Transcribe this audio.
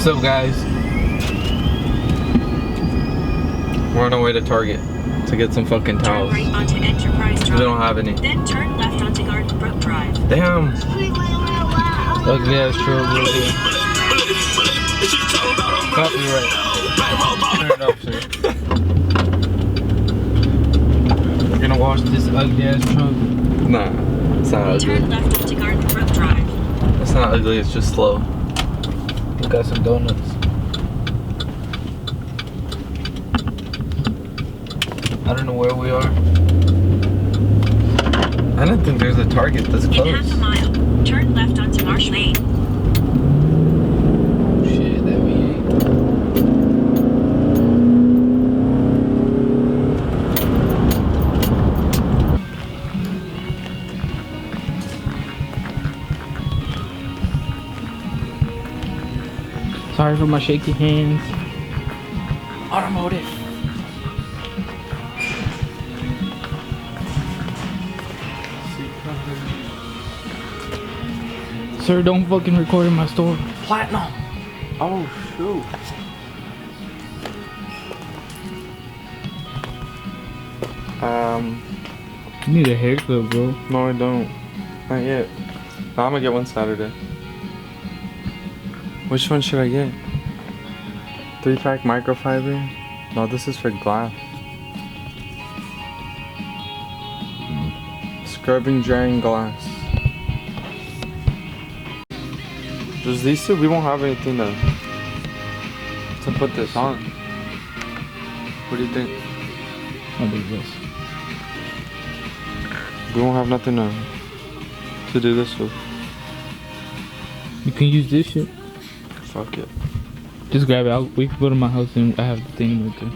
up, guys? We're on our way to Target to get some fucking towels. Turn right onto Enterprise Drive. We don't have any. Then turn left onto Garden Brook Drive. Damn. Ugly ass truck right here. Copyright. Turn it up, sir. We're gonna wash this ugly ass truck. Nah, it's not ugly. Turn left onto Garden Brook Drive. It's not ugly, it's just slow. We got some donuts. I don't know where we are. I don't think there's a Target this close. In half a mile, turn left onto Marsh Lane. Oh shit, that we ain't. Sorry for my shaky hands. Automotive. Sir, don't fucking record in my store. Platinum. Oh shoot. You need a haircut, bro. No, I don't. Not yet. No, I'm gonna get one Saturday. Which one should I get? 3-pack microfiber? No, this is for glass. Scrubbing, drying glass. Just these two? We won't have anything to put this on. What do you think? I'll do this. We won't have nothing to do this with. You can use this shit. Fuck it. Just grab it. We can go to my house and I have the thing right there.